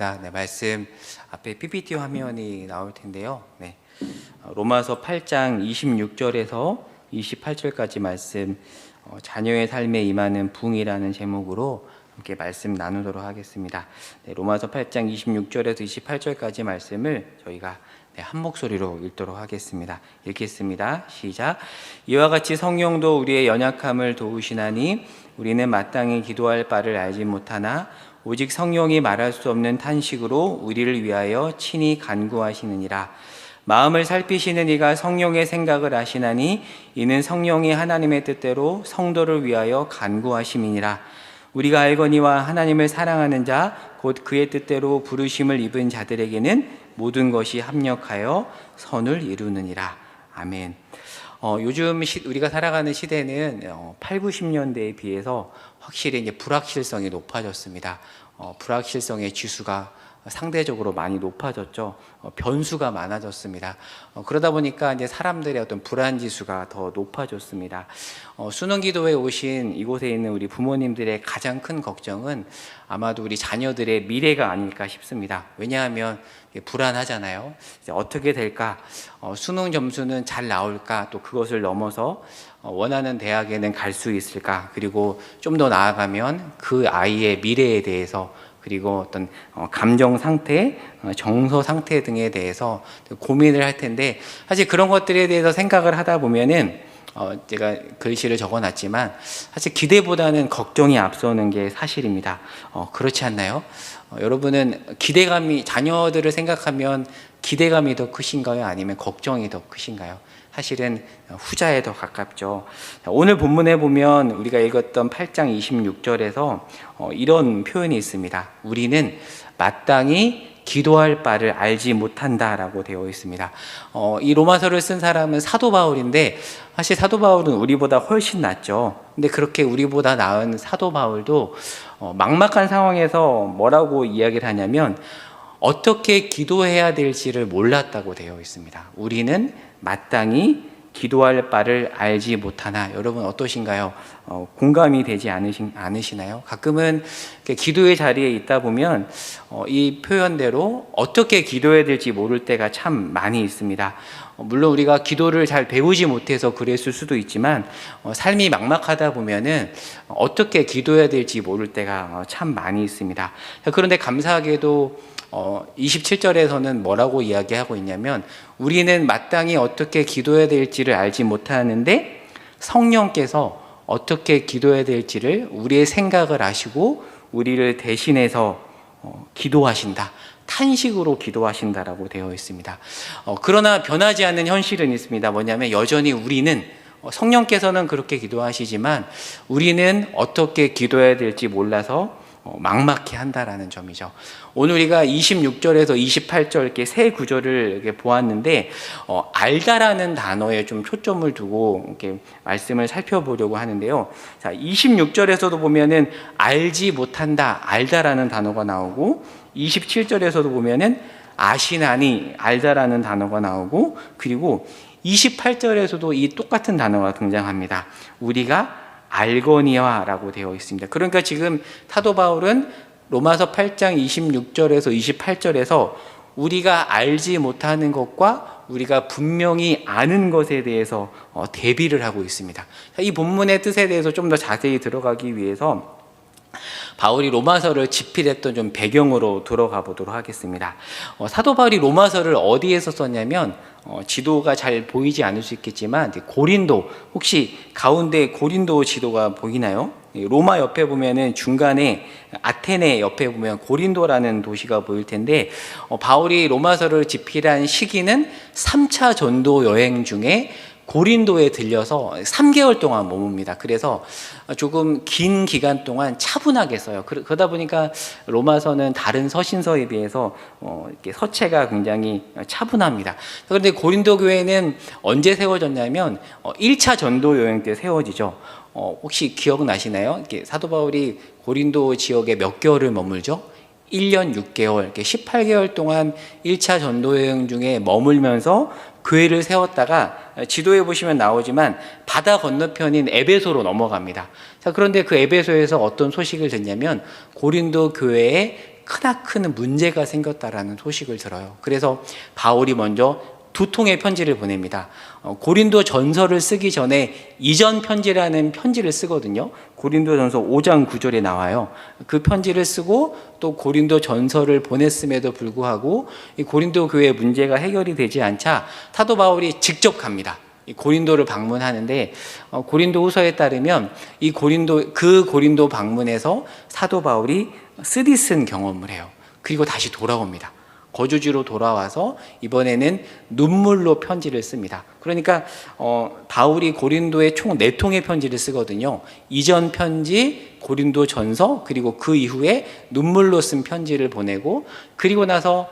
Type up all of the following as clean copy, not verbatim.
네, 말씀 앞에 PPT 화면이 나올 텐데요. 네, 로마서 8장 26절에서 28절까지 말씀, 자녀의 삶에 임하는 부흥이라는 제목으로 함께 말씀 나누도록 하겠습니다. 네, 로마서 8장 26절에서 28절까지 말씀을 저희가 한 목소리로 읽도록 하겠습니다. 읽겠습니다. 시작. 이와 같이 성령도 우리의 연약함을 도우시나니 우리는 마땅히 기도할 바를 알지 못하나 오직 성령이 말할 수 없는 탄식으로 우리를 위하여 친히 간구하시느니라. 마음을 살피시는 이가 성령의 생각을 아시나니 이는 성령이 하나님의 뜻대로 성도를 위하여 간구하심이니라. 우리가 알거니와 하나님을 사랑하는 자 곧 그의 뜻대로 부르심을 입은 자들에게는 모든 것이 합력하여 선을 이루느니라. 아멘. 요즘 우리가 살아가는 시대는 8, 90년대에 비해서 확실히 이제 불확실성이 높아졌습니다. 불확실성의 지수가 상대적으로 많이 높아졌죠. 변수가 많아졌습니다. 그러다 보니까 이제 사람들의 어떤 불안 지수가 더 높아졌습니다. 수능 기도에 오신 이곳에 있는 우리 부모님들의 가장 큰 걱정은 아마도 우리 자녀들의 미래가 아닐까 싶습니다. 왜냐하면 불안하잖아요. 이제 어떻게 될까? 수능 점수는 잘 나올까? 또 그것을 넘어서 원하는 대학에는 갈 수 있을까? 그리고 좀 더 나아가면 그 아이의 미래에 대해서, 그리고 어떤 감정 상태, 정서 상태 등에 대해서 고민을 할 텐데, 사실 그런 것들에 대해서 생각을 하다 보면은 제가 글씨를 적어놨지만 사실 기대보다는 걱정이 앞서는 게 사실입니다. 그렇지 않나요? 여러분은 기대감이, 자녀들을 생각하면 기대감이 더 크신가요? 아니면 걱정이 더 크신가요? 사실은 후자에 더 가깝죠. 오늘 본문에 보면 우리가 읽었던 8장 26절에서 이런 표현이 있습니다. 우리는 마땅히 기도할 바를 알지 못한다라고 되어 있습니다. 이 로마서를 쓴 사람은 사도 바울인데, 사실 사도 바울은 우리보다 훨씬 낫죠. 근데 그렇게 우리보다 나은 사도 바울도 막막한 상황에서 뭐라고 이야기를 하냐면 어떻게 기도해야 될지를 몰랐다고 되어 있습니다. 우리는 마땅히 기도할 바를 알지 못하나. 여러분 어떠신가요? 공감이 되지 않으시나요? 가끔은 기도의 자리에 있다 보면 이 표현대로 어떻게 기도해야 될지 모를 때가 참 많이 있습니다. 물론 우리가 기도를 잘 배우지 못해서 그랬을 수도 있지만 삶이 막막하다 보면은 어떻게 기도해야 될지 모를 때가 참 많이 있습니다. 그런데 감사하게도 27절에서는 뭐라고 이야기하고 있냐면 우리는 마땅히 어떻게 기도해야 될지를 알지 못하는데 성령께서 어떻게 기도해야 될지를 우리의 생각을 아시고 우리를 대신해서 기도하신다. 탄식으로 기도하신다라고 되어 있습니다. 그러나 변하지 않는 현실은 있습니다. 뭐냐면 여전히 우리는 성령께서는 그렇게 기도하시지만 우리는 어떻게 기도해야 될지 몰라서 막막해 한다라는 점이죠. 오늘 우리가 26절에서 28절 이렇게 세 구절을 이렇게 보았는데 알다라는 단어에 좀 초점을 두고 이렇게 말씀을 살펴보려고 하는데요. 자, 26절에서도 보면은 알지 못한다, 알다라는 단어가 나오고 27절에서도 보면은 아시나니, 알다라는 단어가 나오고, 그리고 28절에서도 이 똑같은 단어가 등장합니다. 우리가 알거니와라고 되어 있습니다. 그러니까 지금 사도 바울은 로마서 8장 26절에서 28절에서 우리가 알지 못하는 것과 우리가 분명히 아는 것에 대해서 대비를 하고 있습니다. 이 본문의 뜻에 대해서 좀 더 자세히 들어가기 위해서 바울이 로마서를 집필했던 좀 배경으로 들어가 보도록 하겠습니다. 사도 바울이 로마서를 어디에서 썼냐면 지도가 잘 보이지 않을 수 있겠지만 고린도, 혹시 가운데 고린도 지도가 보이나요? 로마 옆에 보면은 중간에 아테네 옆에 보면 고린도라는 도시가 보일 텐데 바울이 로마서를 집필한 시기는 3차 전도 여행 중에 고린도에 들려서 3개월 동안 머뭅니다. 그래서 조금 긴 기간 동안 차분하게 써요. 그러다 보니까 로마서는 다른 서신서에 비해서 이렇게 서체가 굉장히 차분합니다. 그런데 고린도 교회는 언제 세워졌냐면 1차 전도 여행 때 세워지죠. 혹시 기억나시나요? 사도 바울이 고린도 지역에 몇 개월을 머물죠? 1년 6개월, 이렇게 18개월 동안 1차 전도여행 중에 머물면서 교회를 세웠다가 지도에 보시면 나오지만 바다 건너편인 에베소로 넘어갑니다. 자, 그런데 그 에베소에서 어떤 소식을 듣냐면 고린도 교회에 크나큰 문제가 생겼다라는 소식을 들어요. 그래서 바울이 먼저 두 통의 편지를 보냅니다. 고린도 전서를 쓰기 전에 이전 편지라는 편지를 쓰거든요. 고린도 전서 5장 9절에 나와요. 그 편지를 쓰고 또 고린도 전서를 보냈음에도 불구하고 이 고린도 교회 문제가 해결이 되지 않자 사도 바울이 직접 갑니다. 이 고린도를 방문하는데 고린도 후서에 따르면 이 고린도 방문에서 사도 바울이 쓰디쓴 경험을 해요. 그리고 다시 돌아옵니다. 거주지로 돌아와서 이번에는 눈물로 편지를 씁니다. 그러니까 바울이 고린도에 총 4통의 편지를 쓰거든요. 이전 편지, 고린도 전서, 그리고 그 이후에 눈물로 쓴 편지를 보내고, 그리고 나서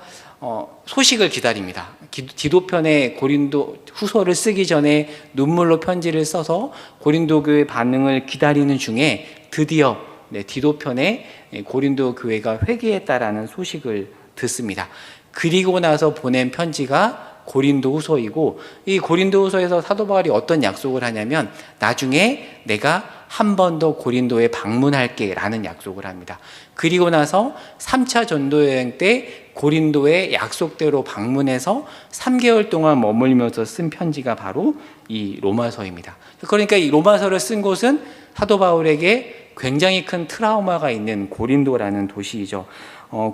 소식을 기다립니다. 디도편의 고린도 후서를 쓰기 전에 눈물로 편지를 써서 고린도 교회 반응을 기다리는 중에 드디어 디도편의 고린도 교회가 회개했다라는 소식을 듣습니다. 그리고 나서 보낸 편지가 고린도 후서이고, 이 고린도 후서에서 사도 바울이 어떤 약속을 하냐면 나중에 내가 한 번 더 고린도에 방문할게 라는 약속을 합니다. 그리고 나서 3차 전도 여행 때 고린도에 약속대로 방문해서 3개월 동안 머물면서 쓴 편지가 바로 이 로마서입니다. 그러니까 이 로마서를 쓴 곳은 사도 바울에게 굉장히 큰 트라우마가 있는 고린도라는 도시이죠.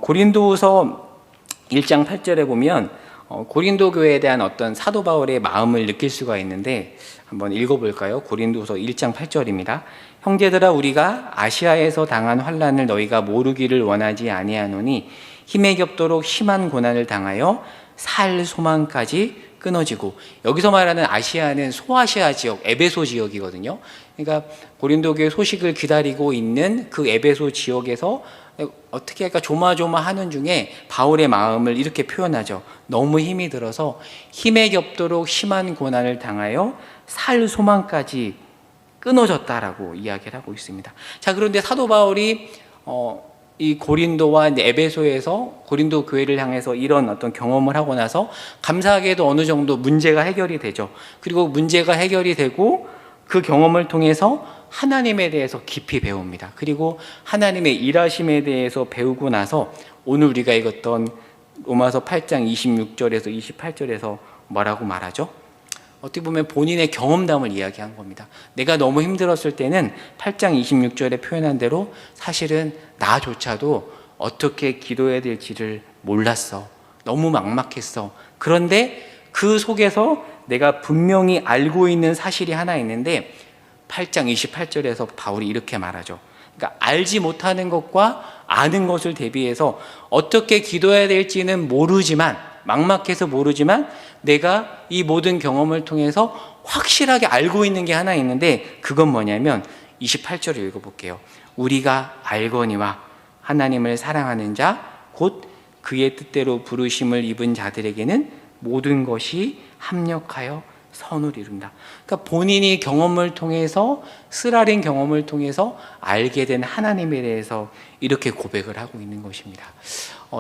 고린도후서 1장 8절에 보면 고린도 교회에 대한 어떤 사도 바울의 마음을 느낄 수가 있는데 한번 읽어볼까요? 고린도후서 1장 8절입니다. 형제들아, 우리가 아시아에서 당한 환난을 너희가 모르기를 원하지 아니하노니 힘에 겹도록 심한 고난을 당하여 살 소망까지 끊어지고, 여기서 말하는 아시아는 소아시아 지역, 에베소 지역이거든요. 그러니까 고린도 교회 소식을 기다리고 있는 그 에베소 지역에서 어떻게 할까 조마조마하는 중에 바울의 마음을 이렇게 표현하죠. 너무 힘이 들어서 힘에 겹도록 심한 고난을 당하여 살 소망까지 끊어졌다라고 이야기를 하고 있습니다. 자, 그런데 사도 바울이 이 고린도와 에베소에서 고린도 교회를 향해서 이런 어떤 경험을 하고 나서 감사하게도 어느 정도 문제가 해결이 되죠. 그리고 문제가 해결이 되고 그 경험을 통해서 하나님에 대해서 깊이 배웁니다. 그리고 하나님의 일하심에 대해서 배우고 나서 오늘 우리가 읽었던 로마서 8장 26절에서 28절에서 뭐라고 말하죠? 어떻게 보면 본인의 경험담을 이야기한 겁니다. 내가 너무 힘들었을 때는 8장 26절에 표현한 대로 사실은 나조차도 어떻게 기도해야 될지를 몰랐어. 너무 막막했어. 그런데 그 속에서 내가 분명히 알고 있는 사실이 하나 있는데 8장 28절에서 바울이 이렇게 말하죠. 그러니까 알지 못하는 것과 아는 것을 대비해서 어떻게 기도해야 될지는 모르지만, 막막해서 모르지만 내가 이 모든 경험을 통해서 확실하게 알고 있는 게 하나 있는데 그건 뭐냐면 28절을 읽어볼게요. 우리가 알거니와 하나님을 사랑하는 자 곧 그의 뜻대로 부르심을 입은 자들에게는 모든 것이 합력하여 선을 이룬다. 그러니까 본인이 경험을 통해서, 쓰라린 경험을 통해서 알게 된 하나님에 대해서 이렇게 고백을 하고 있는 것입니다.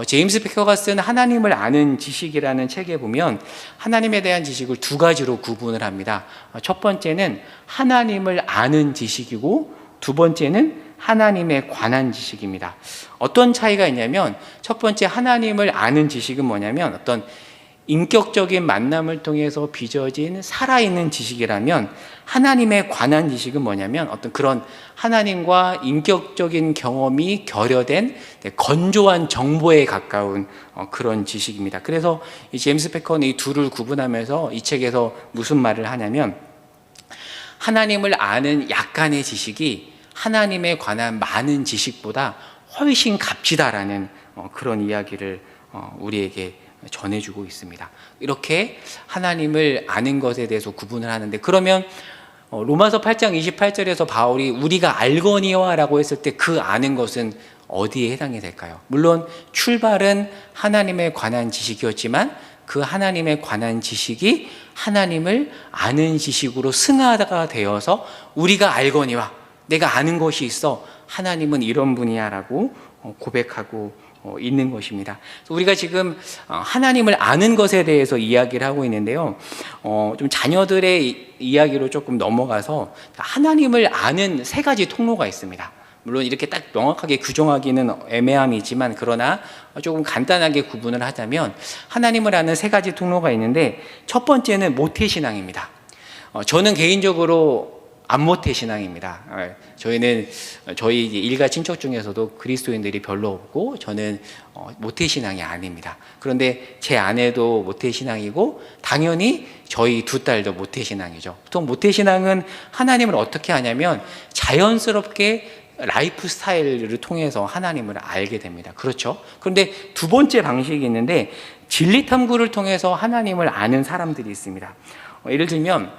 제임스 베커가 쓴 하나님을 아는 지식이라는 책에 보면 하나님에 대한 지식을 두 가지로 구분을 합니다. 첫 번째는 하나님을 아는 지식이고 두 번째는 하나님에 관한 지식입니다. 어떤 차이가 있냐면 첫 번째 하나님을 아는 지식은 뭐냐면 어떤 인격적인 만남을 통해서 빚어진 살아있는 지식이라면, 하나님에 관한 지식은 뭐냐면 어떤 그런 하나님과 인격적인 경험이 결여된 건조한 정보에 가까운 그런 지식입니다. 그래서 이 제임스 베커는 이 둘을 구분하면서 이 책에서 무슨 말을 하냐면 하나님을 아는 약간의 지식이 하나님에 관한 많은 지식보다 훨씬 값지다라는 그런 이야기를 우리에게 전해주고 있습니다. 이렇게 하나님을 아는 것에 대해서 구분을 하는데, 그러면 로마서 8장 28절에서 바울이 우리가 알거니와 라고 했을 때 그 아는 것은 어디에 해당이 될까요? 물론 출발은 하나님에 관한 지식이었지만 그 하나님에 관한 지식이 하나님을 아는 지식으로 승화가 되어서 우리가 알거니와, 내가 아는 것이 있어, 하나님은 이런 분이야 라고 고백하고 있는 것입니다. 우리가 지금 하나님을 아는 것에 대해서 이야기를 하고 있는데요. 좀 자녀들의 이야기로 조금 넘어가서 하나님을 아는 세 가지 통로가 있습니다. 물론 이렇게 딱 명확하게 규정하기는 애매함이 있지만 그러나 조금 간단하게 구분을 하자면 하나님을 아는 세 가지 통로가 있는데 첫 번째는 모태신앙입니다. 저는 개인적으로 안모태신앙입니다. 저희는 저희 일가 친척 중에서도 그리스도인들이 별로 없고 저는 모태신앙이 아닙니다. 그런데 제 아내도 모태신앙이고 당연히 저희 두 딸도 모태신앙이죠. 보통 모태신앙은 하나님을 어떻게 하냐면 자연스럽게 라이프 스타일을 통해서 하나님을 알게 됩니다. 그렇죠? 그런데 두 번째 방식이 있는데 진리 탐구를 통해서 하나님을 아는 사람들이 있습니다. 예를 들면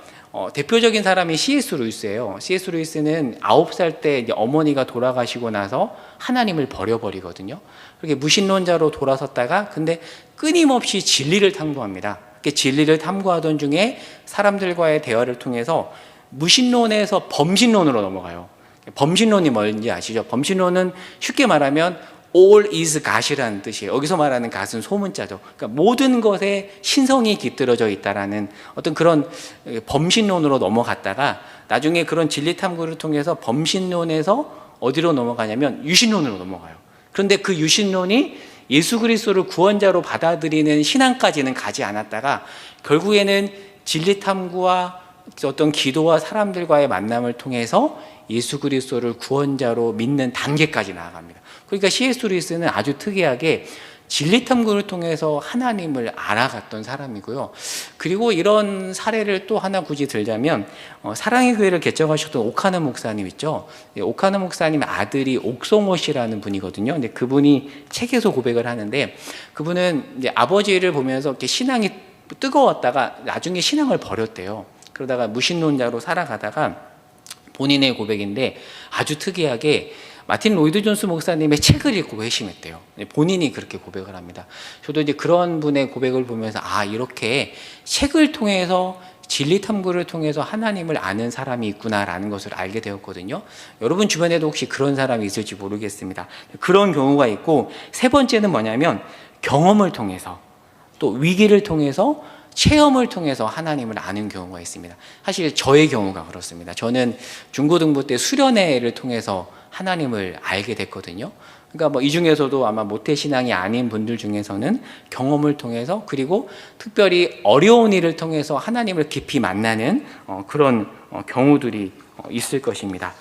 대표적인 사람이 C.S. 루이스예요. C.S. 루이스는 9살 때 이제 어머니가 돌아가시고 나서 하나님을 버려버리거든요. 그렇게 무신론자로 돌아섰다가 근데 끊임없이 진리를 탐구합니다. 진리를 탐구하던 중에 사람들과의 대화를 통해서 무신론에서 범신론으로 넘어가요. 범신론이 뭔지 아시죠? 범신론은 쉽게 말하면 all is God이라는 뜻이에요. 여기서 말하는 God은 소문자죠. 그러니까 모든 것에 신성이 깃들어져 있다라는 어떤 그런 범신론으로 넘어갔다가 나중에 그런 진리 탐구를 통해서 범신론에서 어디로 넘어가냐면 유신론으로 넘어가요. 그런데 그 유신론이 예수 그리스도를 구원자로 받아들이는 신앙까지는 가지 않았다가 결국에는 진리 탐구와 어떤 기도와 사람들과의 만남을 통해서 예수 그리스도를 구원자로 믿는 단계까지 나아갑니다. 그러니까 C.S. 루이스는 아주 특이하게 진리 탐구를 통해서 하나님을 알아갔던 사람이고요. 그리고 이런 사례를 또 하나 굳이 들자면 사랑의 교회를 개척하셨던 오카너 목사님 있죠. 오카너 목사님 아들이 옥성호 씨라는 분이거든요. 근데 그분이 책에서 고백을 하는데 그분은 이제 아버지를 보면서 이렇게 신앙이 뜨거웠다가 나중에 신앙을 버렸대요. 그러다가 무신론자로 살아가다가 본인의 고백인데 아주 특이하게 마틴 로이드 존스 목사님의 책을 읽고 회심했대요. 본인이 그렇게 고백을 합니다. 저도 이제 그런 분의 고백을 보면서 이렇게 책을 통해서 진리 탐구를 통해서 하나님을 아는 사람이 있구나라는 것을 알게 되었거든요. 여러분 주변에도 혹시 그런 사람이 있을지 모르겠습니다. 그런 경우가 있고 세 번째는 뭐냐면 경험을 통해서 또 위기를 통해서 체험을 통해서 하나님을 아는 경우가 있습니다. 사실 저의 경우가 그렇습니다. 저는 중고등부 때 수련회를 통해서 하나님을 알게 됐거든요. 그러니까 뭐 이 중에서도 아마 모태신앙이 아닌 분들 중에서는 경험을 통해서 그리고 특별히 어려운 일을 통해서 하나님을 깊이 만나는 그런 경우들이 있을 것입니다.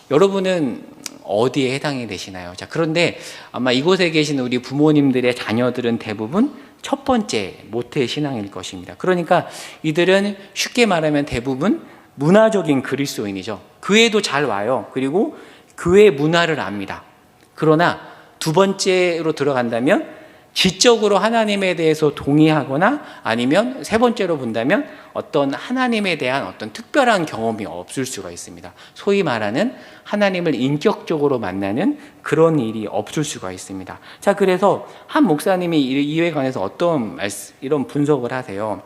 여러분은 어디에 해당이 되시나요? 자, 그런데 아마 이곳에 계신 우리 부모님들의 자녀들은 대부분 첫 번째 모태 신앙일 것입니다. 그러니까 이들은 쉽게 말하면 대부분 문화적인 그리스도인이죠. 교회도 잘 와요. 그리고 교회 문화를 압니다. 그러나 두 번째로 들어간다면 지적으로 하나님에 대해서 동의하거나 아니면 세 번째로 본다면 어떤 하나님에 대한 어떤 특별한 경험이 없을 수가 있습니다. 소위 말하는 하나님을 인격적으로 만나는 그런 일이 없을 수가 있습니다. 자, 그래서 한 목사님이 이에 관해서 어떤 이런 분석을 하세요.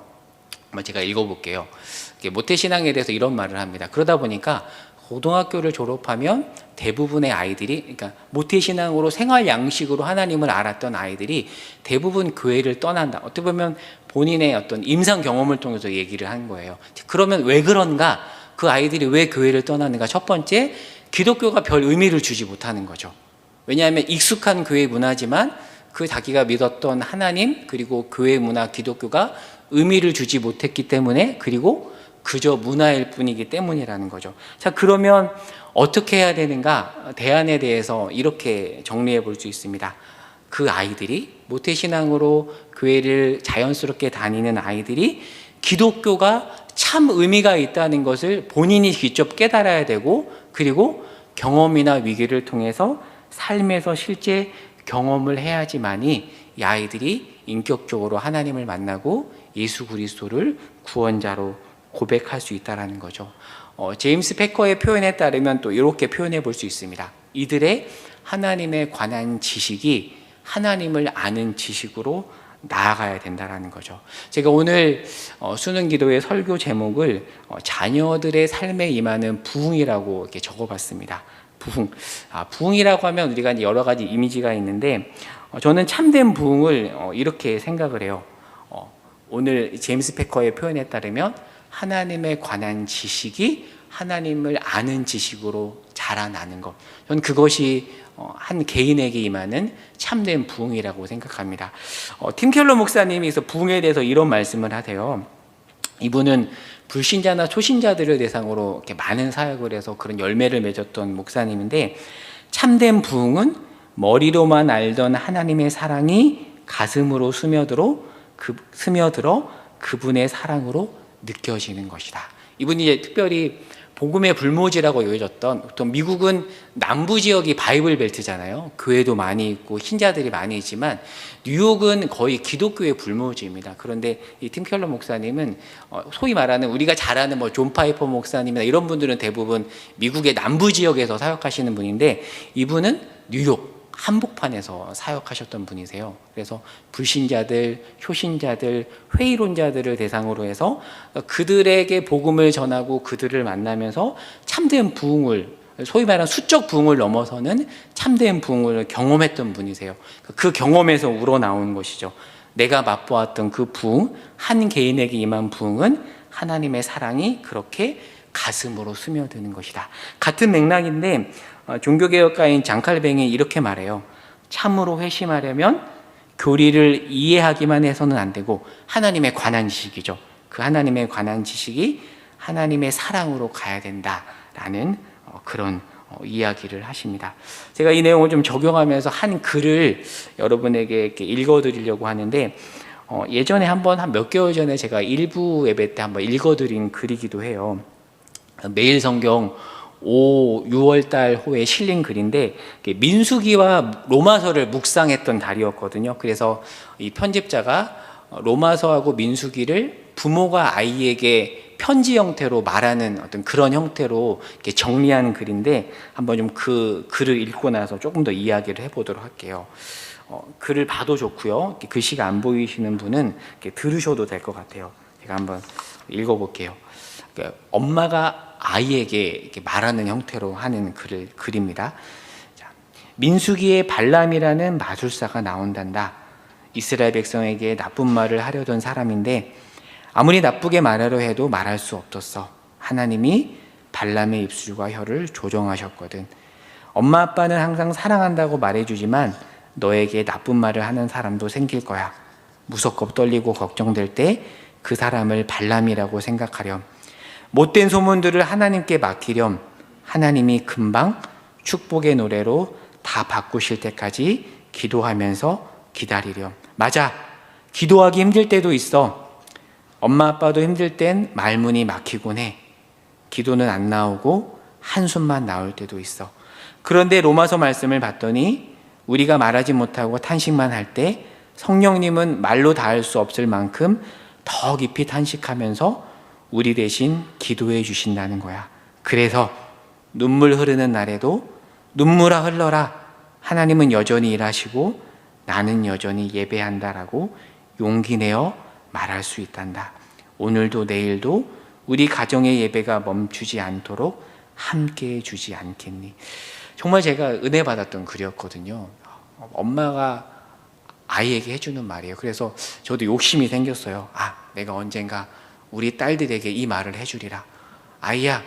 제가 읽어볼게요. 모태신앙에 대해서 이런 말을 합니다. 그러다 보니까 고등학교를 졸업하면 대부분의 아이들이, 그러니까 모태신앙으로 생활 양식으로 하나님을 알았던 아이들이 대부분 교회를 떠난다. 어떻게 보면 본인의 어떤 임상 경험을 통해서 얘기를 한 거예요. 그러면 왜 그런가? 그 아이들이 왜 교회를 떠나는가? 첫 번째, 기독교가 별 의미를 주지 못하는 거죠. 왜냐하면 익숙한 교회 문화지만 그 자기가 믿었던 하나님 그리고 교회 문화 기독교가 의미를 주지 못했기 때문에 그리고 그저 문화일 뿐이기 때문이라는 거죠. 자, 그러면 어떻게 해야 되는가? 대안에 대해서 이렇게 정리해 볼 수 있습니다. 그 아이들이 모태신앙으로 교회를 자연스럽게 다니는 아이들이 기독교가 참 의미가 있다는 것을 본인이 직접 깨달아야 되고 그리고 경험이나 위기를 통해서 삶에서 실제 경험을 해야지만이 이 아이들이 인격적으로 하나님을 만나고 예수 그리스도를 구원자로 고백할 수 있다는 거죠. 제임스 패커의 표현에 따르면 또 이렇게 표현해 볼 수 있습니다. 이들의 하나님에 관한 지식이 하나님을 아는 지식으로 나아가야 된다는 거죠. 제가 오늘 수능 기도의 설교 제목을 자녀들의 삶에 임하는 부흥이라고 이렇게 적어봤습니다. 부흥. 부흥이라고 하면 우리가 여러 가지 이미지가 있는데 저는 참된 부흥을 이렇게 생각을 해요. 오늘 제임스 패커의 표현에 따르면 하나님에 관한 지식이 하나님을 아는 지식으로 자라나는 것. 저는 그것이 한 개인에게 임하는 참된 부흥이라고 생각합니다. 팀 켈러 목사님이 부흥에 대해서 이런 말씀을 하세요. 이분은 불신자나 초신자들을 대상으로 이렇게 많은 사역을 해서 그런 열매를 맺었던 목사님인데, 참된 부흥은 머리로만 알던 하나님의 사랑이 가슴으로 스며들어 그분의 사랑으로 느껴지는 것이다. 이분이 이제 특별히 복음의 불모지라고 여겨졌던, 또 미국은 남부 지역이 바이블 벨트잖아요. 교회도 많이 있고 신자들이 많이 있지만 뉴욕은 거의 기독교의 불모지입니다. 그런데 이 팀 켈러 목사님은 소위 말하는 우리가 잘 아는 존 파이퍼 목사님이나 이런 분들은 대부분 미국의 남부 지역에서 사역하시는 분인데, 이분은 뉴욕 한복판에서 사역하셨던 분이세요. 그래서 불신자들, 효신자들, 회의론자들을 대상으로 해서 그들에게 복음을 전하고 그들을 만나면서 참된 부흥을, 소위 말하는 수적 부흥을 넘어서는 참된 부흥을 경험했던 분이세요. 그 경험에서 우러나온 것이죠. 내가 맛보았던 그 부흥, 한 개인에게 임한 부흥은 하나님의 사랑이 그렇게 가슴으로 스며드는 것이다. 같은 맥락인데 종교개혁가인 장 칼뱅이 이렇게 말해요. 참으로 회심하려면 교리를 이해하기만 해서는 안 되고 하나님에 관한 지식이죠. 그 하나님에 관한 지식이 하나님의 사랑으로 가야 된다라는 그런 이야기를 하십니다. 제가 이 내용을 좀 적용하면서 한 글을 여러분에게 이렇게 읽어드리려고 하는데, 예전에 한 몇 개월 전에 제가 일부 예배 때 한번 읽어드린 글이기도 해요. 매일 성경 6월 달 호에 실린 글인데, 민수기와 로마서를 묵상했던 달이었거든요. 그래서 이 편집자가 로마서하고 민수기를 부모가 아이에게 편지 형태로 말하는 어떤 그런 형태로 이렇게 정리한 글인데, 한번 좀 그 글을 읽고 나서 조금 더 이야기를 해보도록 할게요. 글을 봐도 좋고요. 글씨가 안 보이시는 분은 이렇게 들으셔도 될 것 같아요. 제가 한번 읽어볼게요. 엄마가 아이에게 이렇게 말하는 형태로 하는 글입니다. 자, 민수기에 발람이라는 마술사가 나온단다. 이스라엘 백성에게 나쁜 말을 하려던 사람인데 아무리 나쁘게 말하려 해도 말할 수 없었어. 하나님이 발람의 입술과 혀를 조정하셨거든. 엄마 아빠는 항상 사랑한다고 말해주지만 너에게 나쁜 말을 하는 사람도 생길 거야. 무섭고 떨리고 걱정될 때 그 사람을 발람이라고 생각하렴. 못된 소문들을 하나님께 맡기렴. 하나님이 금방 축복의 노래로 다 바꾸실 때까지 기도하면서 기다리렴. 맞아, 기도하기 힘들 때도 있어. 엄마 아빠도 힘들 땐 말문이 막히곤 해. 기도는 안 나오고 한숨만 나올 때도 있어. 그런데 로마서 말씀을 봤더니 우리가 말하지 못하고 탄식만 할 때 성령님은 말로 다 할 수 없을 만큼 더 깊이 탄식하면서 우리 대신 기도해 주신다는 거야. 그래서 눈물 흐르는 날에도 눈물아 흘러라. 하나님은 여전히 일하시고 나는 여전히 예배한다라고 용기 내어 말할 수 있단다. 오늘도 내일도 우리 가정의 예배가 멈추지 않도록 함께해 주지 않겠니? 정말 제가 은혜 받았던 글이었거든요. 엄마가 아이에게 해주는 말이에요. 그래서 저도 욕심이 생겼어요. 내가 언젠가 우리 딸들에게 이 말을 해주리라. 아이야,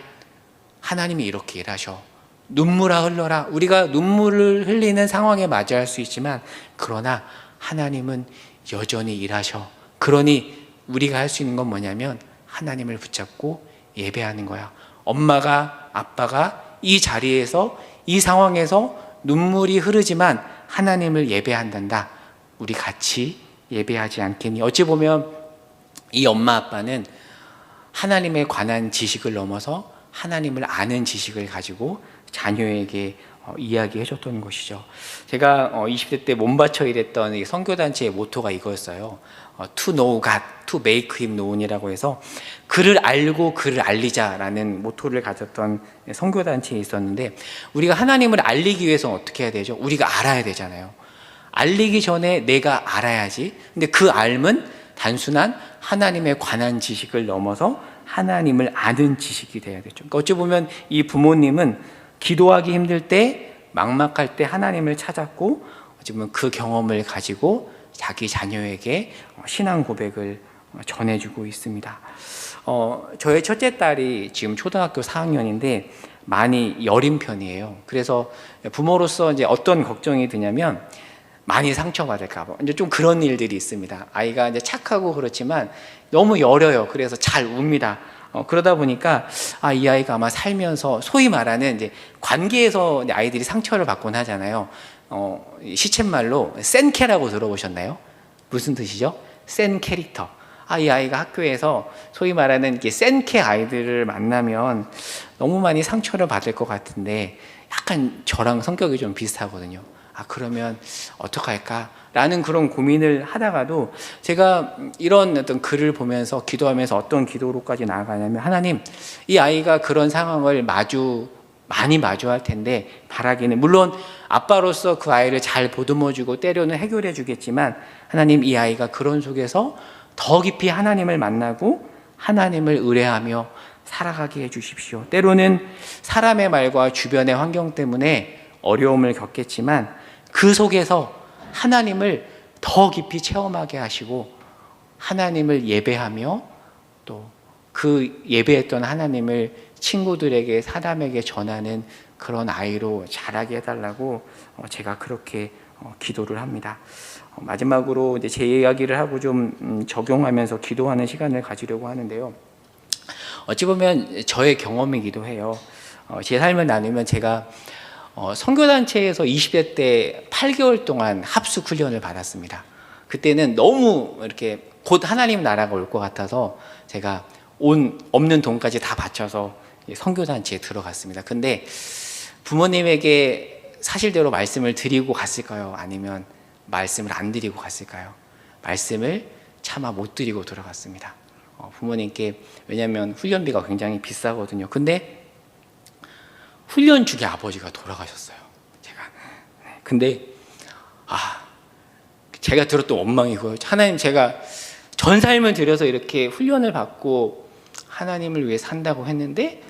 하나님이 이렇게 일하셔. 눈물아 흘러라. 우리가 눈물을 흘리는 상황에 맞이할 수 있지만 그러나 하나님은 여전히 일하셔. 그러니 우리가 할 수 있는 건 뭐냐면 하나님을 붙잡고 예배하는 거야. 엄마가, 아빠가 이 자리에서, 이 상황에서 눈물이 흐르지만 하나님을 예배한단다. 우리 같이 예배하지 않겠니? 어찌 보면 이 엄마 아빠는 하나님에 관한 지식을 넘어서 하나님을 아는 지식을 가지고 자녀에게 이야기해 줬던 것이죠. 제가 20대 때 몸바쳐 일했던 이 선교단체의 모토가 이거였어요. To know God, to make Him known이라고 해서 그를 알고 그를 알리자라는 모토를 가졌던 선교단체에 있었는데, 우리가 하나님을 알리기 위해서 어떻게 해야 되죠? 우리가 알아야 되잖아요. 알리기 전에 내가 알아야지. 근데 그 알면 단순한 하나님에 관한 지식을 넘어서 하나님을 아는 지식이 돼야 되죠. 그러니까 어찌 보면 이 부모님은 기도하기 힘들 때, 막막할 때 하나님을 찾았고, 어찌 보면 그 경험을 가지고 자기 자녀에게 신앙 고백을 전해주고 있습니다. 저의 첫째 딸이 지금 초등학교 4학년인데 많이 여린 편이에요. 그래서 부모로서 이제 어떤 걱정이 드냐면 많이 상처받을까 봐. 이제 좀 그런 일들이 있습니다. 아이가 이제 착하고 그렇지만 너무 여려요. 그래서 잘 웁니다. 그러다 보니까 이 아이가 아마 살면서 소위 말하는 이제 관계에서 이제 아이들이 상처를 받곤 하잖아요. 시쳇말로 센캐라고 들어보셨나요? 무슨 뜻이죠? 센 캐릭터. 이 아이가 학교에서 소위 말하는 이렇게 센캐 아이들을 만나면 너무 많이 상처를 받을 것 같은데 약간 저랑 성격이 좀 비슷하거든요. 그러면 어떡할까? 라는 그런 고민을 하다가도 제가 이런 어떤 글을 보면서 기도하면서 어떤 기도로까지 나아가냐면, 하나님, 이 아이가 그런 상황을 많이 마주할 텐데, 바라기는 물론 아빠로서 그 아이를 잘 보듬어주고 때로는 해결해 주겠지만, 하나님, 이 아이가 그런 속에서 더 깊이 하나님을 만나고 하나님을 의뢰하며 살아가게 해주십시오. 때로는 사람의 말과 주변의 환경 때문에 어려움을 겪겠지만 그 속에서 하나님을 더 깊이 체험하게 하시고 하나님을 예배하며 또 그 예배했던 하나님을 친구들에게, 사람에게 전하는 그런 아이로 자라게 해달라고 제가 그렇게 기도를 합니다. 마지막으로 이제 제 이야기를 하고 좀 적용하면서 기도하는 시간을 가지려고 하는데요. 어찌 보면 저의 경험이기도 해요. 제 삶을 나누면 제가 선교단체에서 20대 때 8개월 동안 합숙 훈련을 받았습니다. 그때는 너무 이렇게 곧 하나님 나라가 올 것 같아서 제가 없는 돈까지 다 바쳐서 선교단체에 들어갔습니다. 근데 부모님에게 사실대로 말씀을 드리고 갔을까요? 아니면 말씀을 안 드리고 갔을까요? 말씀을 차마 못 드리고 들어갔습니다. 부모님께, 왜냐하면 훈련비가 굉장히 비싸거든요. 근데 훈련 중에 아버지가 돌아가셨어요. 근데 제가 들었던 원망이고요. 하나님, 제가 전 삶을 들여서 이렇게 훈련을 받고 하나님을 위해 산다고 했는데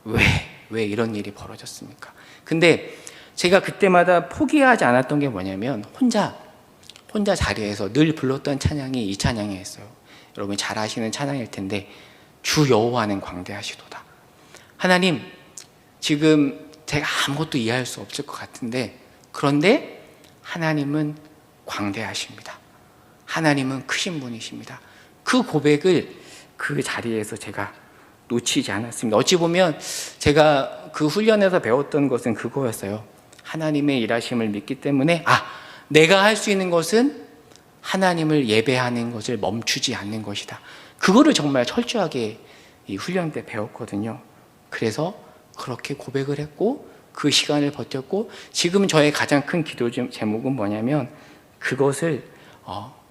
왜 이런 일이 벌어졌습니까? 근데 제가 그때마다 포기하지 않았던 게 뭐냐면 혼자 자리에서 늘 불렀던 찬양이 이 찬양이었어요. 여러분 잘 아시는 찬양일 텐데, 주 여호와는 광대하시도다. 하나님, 지금 제가 아무것도 이해할 수 없을 것 같은데, 그런데 하나님은 광대하십니다. 하나님은 크신 분이십니다. 그 고백을 그 자리에서 제가 놓치지 않았습니다. 어찌 보면 제가 그 훈련에서 배웠던 것은 그거였어요. 하나님의 일하심을 믿기 때문에 내가 할 수 있는 것은 하나님을 예배하는 것을 멈추지 않는 것이다. 그거를 정말 철저하게 이 훈련 때 배웠거든요. 그래서 그렇게 고백을 했고 그 시간을 버텼고, 지금 저의 가장 큰 기도 제목은 뭐냐면 그것을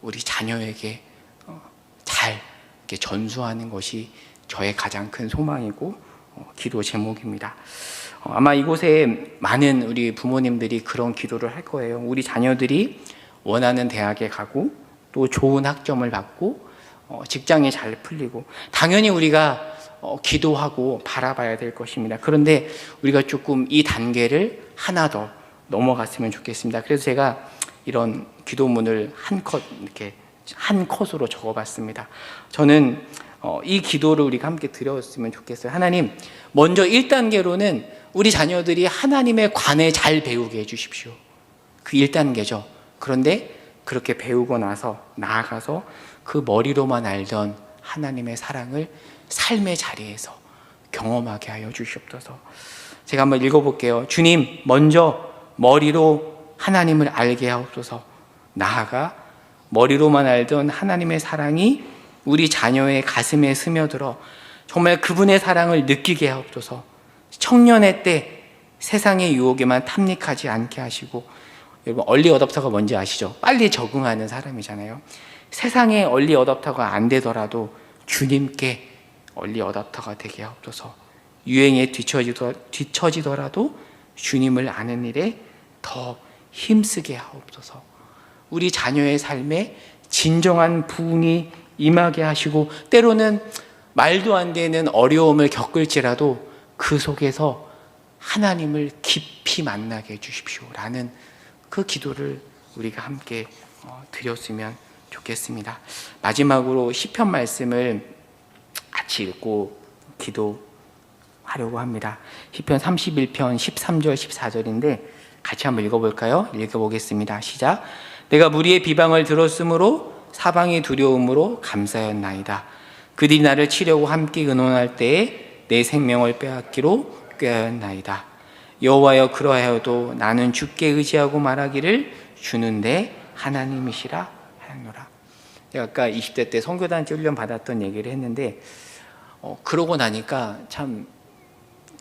우리 자녀에게 잘 이렇게 전수하는 것이 저의 가장 큰 소망이고 기도 제목입니다. 아마 이곳에 많은 우리 부모님들이 그런 기도를 할 거예요. 우리 자녀들이 원하는 대학에 가고 또 좋은 학점을 받고 직장이 잘 풀리고, 당연히 우리가 기도하고 바라봐야 될 것입니다. 그런데 우리가 조금 이 단계를 하나 더 넘어갔으면 좋겠습니다. 그래서 제가 이런 기도문을 한 컷으로 적어봤습니다. 저는 이 기도를 우리가 함께 드렸으면 좋겠어요. 하나님, 먼저 1단계로는 우리 자녀들이 하나님의 관에 잘 배우게 해주십시오. 그 1단계죠. 그런데 그렇게 배우고 나아가서 그 머리로만 알던 하나님의 사랑을 삶의 자리에서 경험하게 하여 주시옵소서. 제가 한번 읽어볼게요. 주님, 먼저 머리로 하나님을 알게 하옵소서. 나아가 머리로만 알던 하나님의 사랑이 우리 자녀의 가슴에 스며들어 정말 그분의 사랑을 느끼게 하옵소서. 청년의 때 세상의 유혹에만 탐닉하지 않게 하시고, 여러분 얼리 어댑터가 뭔지 아시죠? 빨리 적응하는 사람이잖아요. 세상에 얼리 어댑터가 안 되더라도 주님께 얼리 어댑터가 되게 하옵소서. 유행에 뒤처지더라도 주님을 아는 일에 더 힘쓰게 하옵소서. 우리 자녀의 삶에 진정한 부흥이 임하게 하시고, 때로는 말도 안 되는 어려움을 겪을지라도 그 속에서 하나님을 깊이 만나게 해주십시오 라는 그 기도를 우리가 함께 드렸으면 좋겠습니다. 마지막으로 시편 말씀을 같이 읽고 기도하도록 하려고 합니다. 시편 31편 13절 14절인데 같이 한번 읽어볼까요? 읽어보겠습니다. 시작. 내가 무리의 비방을 들었으므로 사방의 두려움으로 감사였나이다. 그들이 나를 치려고 함께 의논할 때에 내 생명을 빼앗기로 꾀하였나이다. 여호와여, 그러하여도 나는 주께 의지하고 말하기를 주는 내 하나님이시라 하였노라. 제가 아까 20대 때 선교단체 훈련 받았던 얘기를 했는데 그러고 나니까 참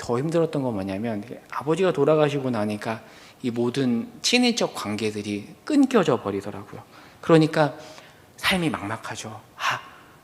더 힘들었던 건 뭐냐면, 아버지가 돌아가시고 나니까 이 모든 친인척 관계들이 끊겨져 버리더라고요. 그러니까 삶이 막막하죠.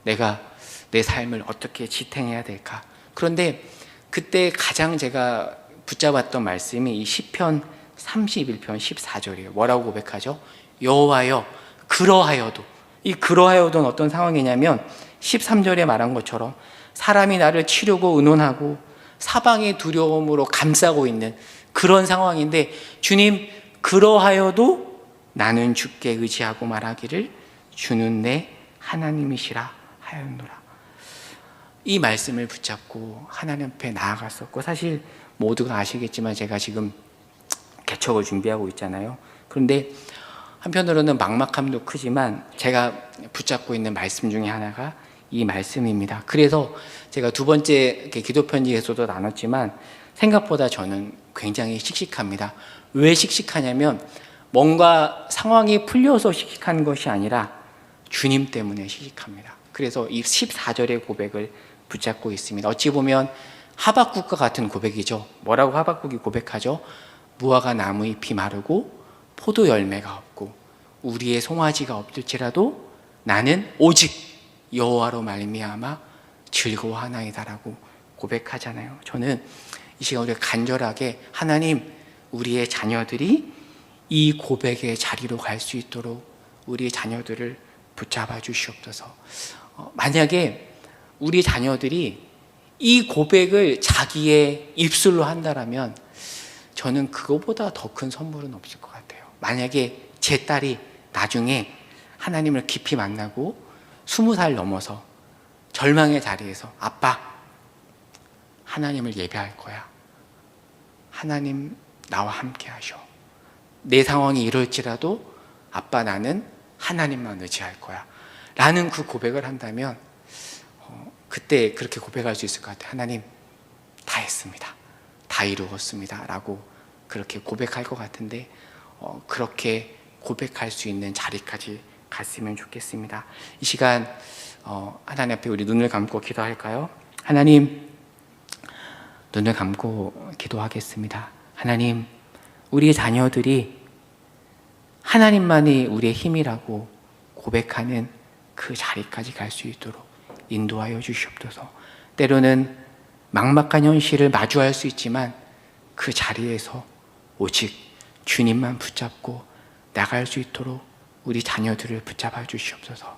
내가 내 삶을 어떻게 지탱해야 될까? 그런데 그때 가장 제가 붙잡았던 말씀이 이 시편 31편 14절이에요. 뭐라고 고백하죠? 여호와여, 그러하여도. 이 그러하여도는 어떤 상황이냐면 13절에 말한 것처럼 사람이 나를 치려고 의논하고 사방의 두려움으로 감싸고 있는 그런 상황인데, 주님, 그러하여도 나는 주께 의지하고 말하기를 주는 내 하나님이시라 하였노라. 이 말씀을 붙잡고 하나님 앞에 나아갔었고, 사실 모두가 아시겠지만 제가 지금 개척을 준비하고 있잖아요. 그런데 한편으로는 막막함도 크지만 제가 붙잡고 있는 말씀 중에 하나가 이 말씀입니다. 그래서 제가 두 번째 기도 편지에서도 나눴지만 생각보다 저는 굉장히 씩씩합니다. 왜 씩씩하냐면 뭔가 상황이 풀려서 씩씩한 것이 아니라 주님 때문에 씩씩합니다. 그래서 이 14절의 고백을 붙잡고 있습니다. 어찌 보면 하박국과 같은 고백이죠. 뭐라고 하박국이 고백하죠? 무화과 나무 잎이 마르고 포도 열매가 없고 우리의 송아지가 없을지라도 나는 오직 여호와로 말미암아 즐거워하나이다라고 고백하잖아요. 저는 이 시간 우리가 간절하게 하나님, 우리의 자녀들이 이 고백의 자리로 갈 수 있도록 우리의 자녀들을 붙잡아 주시옵소서. 만약에 우리 자녀들이 이 고백을 자기의 입술로 한다라면 저는 그거보다 더 큰 선물은 없을 것 같아요. 만약에 제 딸이 나중에 하나님을 깊이 만나고 20살 넘어서 절망의 자리에서 아빠, 하나님을 예배할 거야. 하나님 나와 함께 하셔. 내 상황이 이럴지라도 아빠, 나는 하나님만 의지할 거야 라는 그 고백을 한다면 그때 그렇게 고백할 수 있을 것 같아요. 하나님, 다 했습니다. 다 이루었습니다 라고 그렇게 고백할 것 같은데 그렇게 고백할 수 있는 자리까지 갔으면 좋겠습니다. 이 시간 하나님 앞에 우리 눈을 감고 기도할까요? 하나님, 눈을 감고 기도하겠습니다. 하나님, 우리의 자녀들이 하나님만이 우리의 힘이라고 고백하는 그 자리까지 갈 수 있도록 인도하여 주시옵소서. 때로는 막막한 현실을 마주할 수 있지만 그 자리에서 오직 주님만 붙잡고 나갈 수 있도록 우리 자녀들을 붙잡아 주시옵소서.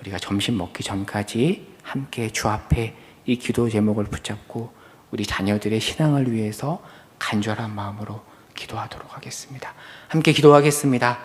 우리가 점심 먹기 전까지 함께 주 앞에 이 기도 제목을 붙잡고 우리 자녀들의 신앙을 위해서 간절한 마음으로 기도하도록 하겠습니다. 함께 기도하겠습니다.